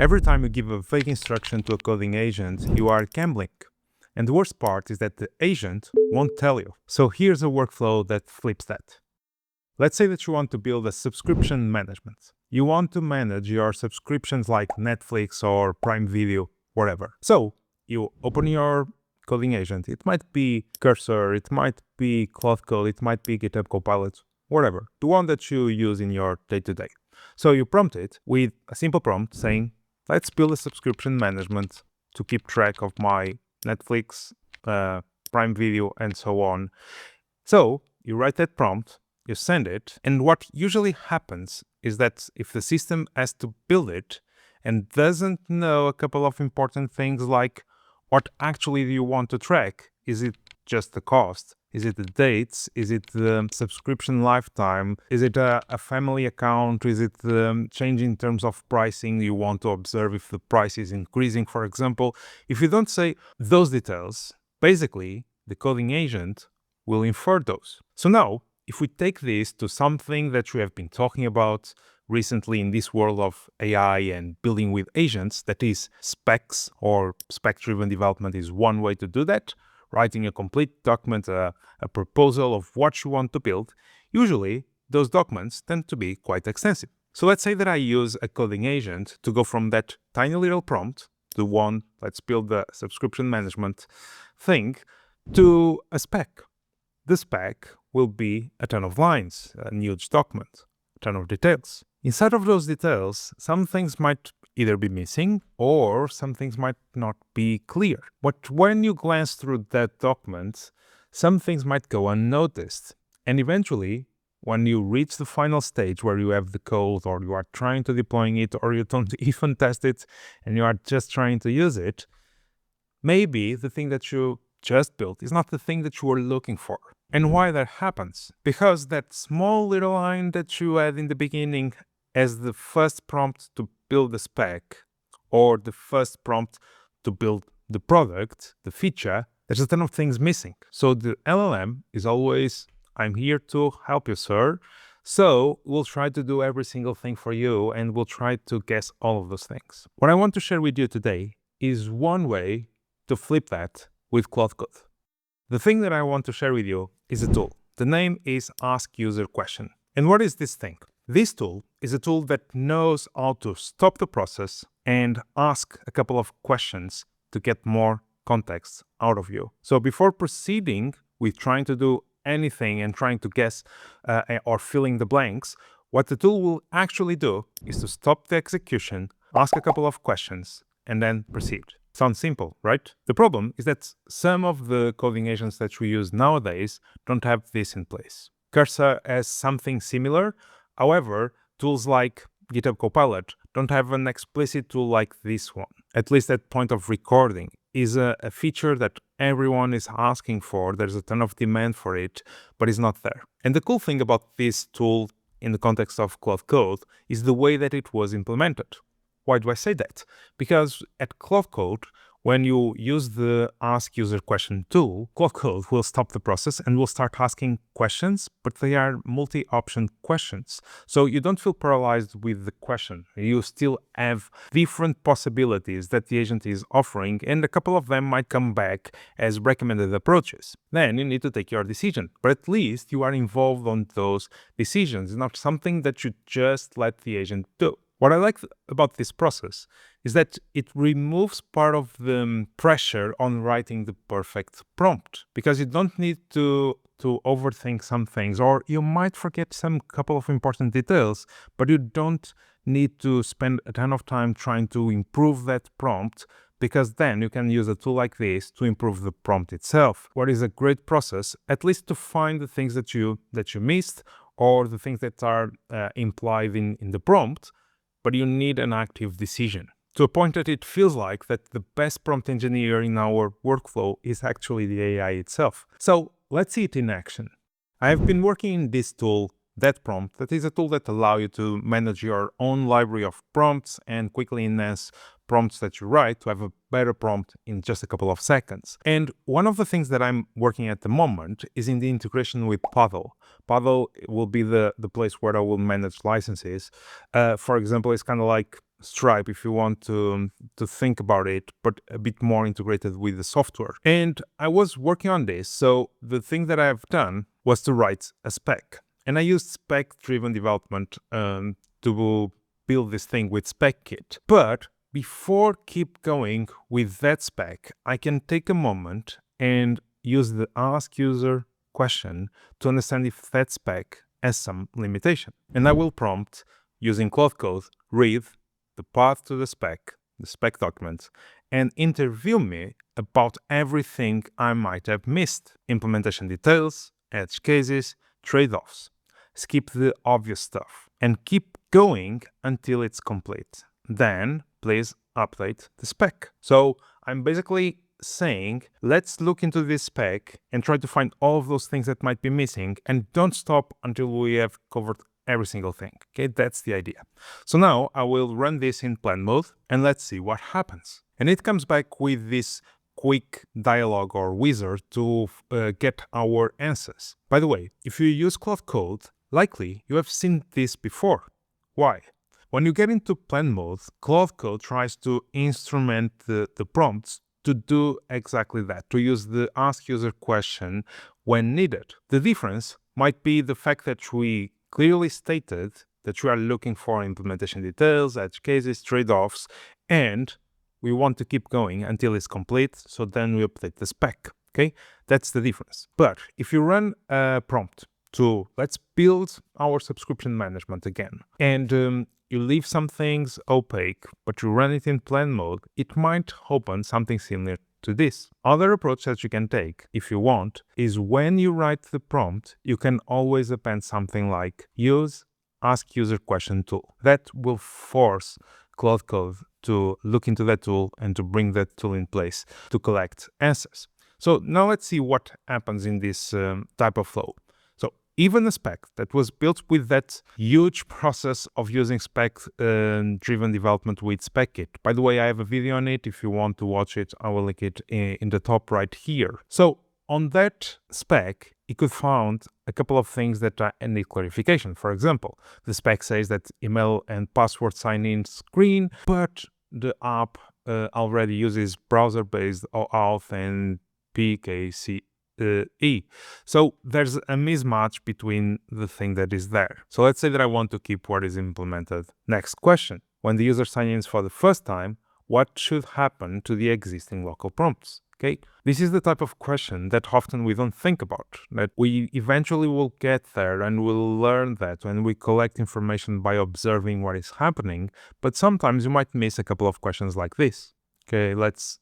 Every time you give a vague instruction to a coding agent, you are gambling. And the worst part is that the agent won't tell you. So here's a workflow that flips that. Let's say that you want to build a subscription management. You want to manage your subscriptions like Netflix or Prime Video, whatever. So you open your coding agent. It might be Cursor, it might be Claude Code, it might be GitHub Copilot, whatever. The one that you use in your day-to-day. So you prompt it with a simple prompt saying, let's build a subscription management to keep track of my Netflix, Prime Video, and so on. So you write that prompt, you send it, and what usually happens is that if the system has to build it and doesn't know a couple of important things like what actually do you want to track? Is it just the cost? Is it the dates? Is it the subscription lifetime? Is it a family account? Is it the change in terms of pricing? You want to observe if the price is increasing, for example. If you don't say those details, basically the coding agent will infer those. So now, if we take this to something that we have been talking about recently in this world of AI and building with agents, that is specs or spec-driven development is one way to do that. Writing a complete document, a proposal of what you want to build, usually those documents tend to be quite extensive. So let's say that I use a coding agent to go from that tiny little prompt, the one, let's build the subscription management thing, to a spec. The spec will be a ton of lines, a huge document, a ton of details. Inside of those details, some things might either be missing or some things might not be clear. But when you glance through that document, some things might go unnoticed. And eventually, when you reach the final stage where you have the code or you are trying to deploy it or you don't even test it and you are just trying to use it, maybe the thing that you just built is not the thing that you were looking for. And why that happens? Because that small little line that you had in the beginning as the first prompt to build the spec or the first prompt to build the product, the feature, there's a ton of things missing. So the LLM is always, I'm here to help you, sir. So we'll try to do every single thing for you and we'll try to guess all of those things. What I want to share with you today is one way to flip that with Claude Code. The thing that I want to share with you is a tool. The name is Ask User Question. And what is this thing? This tool is a tool that knows how to stop the process and ask a couple of questions to get more context out of you. So before proceeding with trying to do anything and trying to guess or filling the blanks, what the tool will actually do is to stop the execution, ask a couple of questions, and then proceed. Sounds simple, right? The problem is that some of the coding agents that we use nowadays don't have this in place. Cursor has something similar. However, tools like GitHub Copilot don't have an explicit tool like this one. At least at point of recording is a feature that everyone is asking for. There's a ton of demand for it, but it's not there. And the cool thing about this tool in the context of Claude Code is the way that it was implemented. Why do I say that? Because at Claude Code, when you use the Ask User Question tool, Claude Code will stop the process and will start asking questions, but they are multi-option questions. So you don't feel paralyzed with the question. You still have different possibilities that the agent is offering, and a couple of them might come back as recommended approaches. Then you need to take your decision, but at least you are involved on those decisions. It's not something that you just let the agent do. What I like about this process is that it removes part of the pressure on writing the perfect prompt, because you don't need to overthink some things, or you might forget some couple of important details, but you don't need to spend a ton of time trying to improve that prompt, because then you can use a tool like this to improve the prompt itself. What is a great process, at least to find the things that you missed or the things that are implied in the prompt, but you need an active decision. To a point that it feels like that the best prompt engineer in our workflow is actually the AI itself. So let's see it in action. I have been working in this tool, that prompt, that is a tool that allows you to manage your own library of prompts and quickly enhance prompts that you write to have a better prompt in just a couple of seconds. And one of the things that I'm working at the moment is in the integration with Paddle. Paddle will be the place where I will manage licenses. For example, it's kind of like Stripe if you want to think about it, but a bit more integrated with the software. And I was working on this, so the thing that I've done was to write a spec. And I used spec-driven development to build this thing with SpecKit. But before keep going with that spec, I can take a moment and use the ask user question to understand if that spec has some limitation. And I will prompt using Claude Code, read the path to the spec document, and interview me about everything I might have missed. Implementation details, edge cases, trade-offs. Skip the obvious stuff and keep going until it's complete. Then please update the spec. So I'm basically saying, let's look into this spec and try to find all of those things that might be missing, and don't stop until we have covered every single thing. Okay, that's the idea. So now I will run this in plan mode and let's see what happens. And it comes back with this quick dialog or wizard to get our answers. By the way, if you use Claude Code, likely you have seen this before. Why? When you get into plan mode, Claude Code tries to instrument the prompts to do exactly that, to use the ask user question when needed. The difference might be the fact that we clearly stated that we are looking for implementation details, edge cases, trade-offs, and we want to keep going until it's complete, so then we update the spec, okay? That's the difference. But if you run a prompt to, let's build our subscription management again, and you leave some things opaque, but you run it in plan mode, it might open something similar to this. Other approach that you can take, if you want, is when you write the prompt, you can always append something like use ask user question tool. That will force Claude Code to look into that tool and to bring that tool in place to collect answers. So now let's see what happens in this type of flow. So even a spec that was built with that huge process of using spec-driven development with SpecKit. By the way, I have a video on it. If you want to watch it, I will link it in the top right here. So on that spec, it could found a couple of things that need clarification. For example, the spec says that email and password sign-in screen, but the app already uses browser-based OAuth and PKCE. So there's a mismatch between the thing that is there. So let's say that I want to keep what is implemented. Next question. When the user signs in for the first time, what should happen to the existing local prompts? Okay, this is the type of question that often we don't think about, that we eventually will get there and we'll learn that when we collect information by observing what is happening, but sometimes you might miss a couple of questions like this. Okay, let's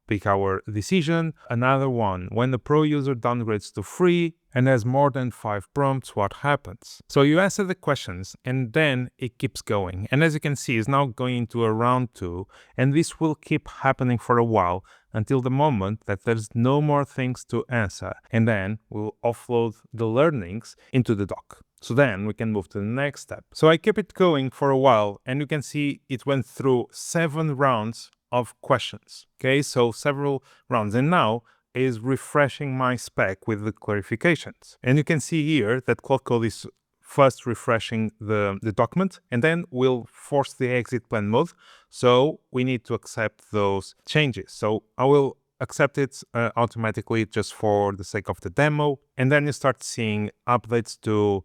pick our decision. Another one, when the pro user downgrades to free and has more than 5 prompts, what happens? So you answer the questions and then it keeps going. And as you can see, it's now going into a round 2, and this will keep happening for a while until the moment that there's no more things to answer. And then we'll offload the learnings into the doc. So then we can move to the next step. So I kept it going for a while, and you can see it went through 7 rounds of questions. Okay, so several rounds, and now is refreshing my spec with the clarifications. And you can see here that Claude Code is first refreshing the document, and then we'll force the exit plan mode. So we need to accept those changes. So I will accept it automatically just for the sake of the demo. And then you start seeing updates to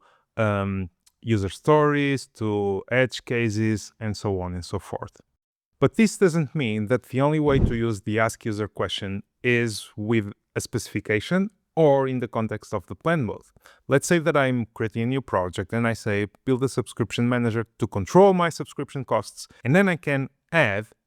user stories, to edge cases, and so on and so forth. But this doesn't mean that the only way to use the ask user question is with a specification or in the context of the plan mode. Let's say that I'm creating a new project and I say, build a subscription manager to control my subscription costs. And then I can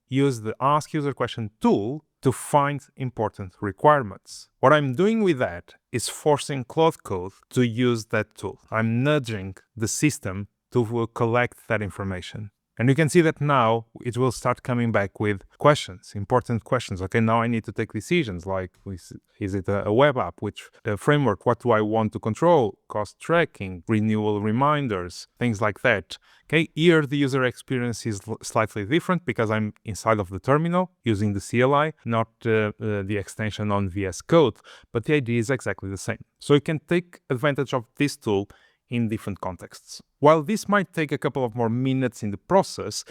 use the ask user question tool to find important requirements. What I'm doing with that is forcing Claude Code to use that tool. I'm nudging the system to collect that information. And you can see that now it will start coming back with questions, important questions. Okay, now I need to take decisions like, is it a web app? Which framework? What do I want to control? Cost tracking, renewal reminders, things like that. Okay, here the user experience is slightly different because I'm inside of the terminal using the CLI, not the extension on VS Code, but the idea is exactly the same. So you can take advantage of this tool in different contexts. While this might take a couple of more minutes in the process,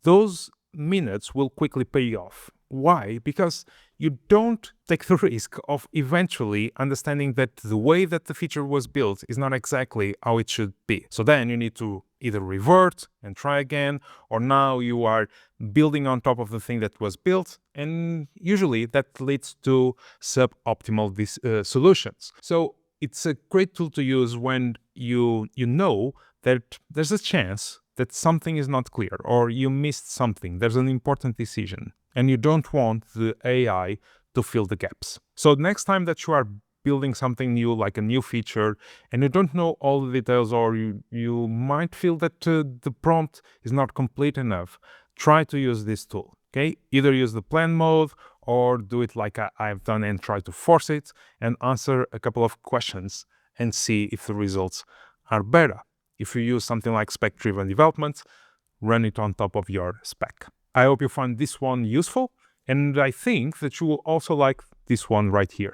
those minutes will quickly pay off. Why? Because you don't take the risk of eventually understanding that the way that the feature was built is not exactly how it should be. So then you need to either revert and try again, or now you are building on top of the thing that was built, and usually that leads to suboptimal solutions. So it's a great tool to use when you know that there's a chance that something is not clear or you missed something. There's an important decision and you don't want the AI to fill the gaps. So next time that you are building something new, like a new feature, and you don't know all the details, or you might feel that the prompt is not complete enough, try to use this tool. Okay, either use the plan mode or do it like I've done and try to force it and answer a couple of questions and see if the results are better. If you use something like spec-driven development, run it on top of your spec. I hope you find this one useful, and I think that you will also like this one right here.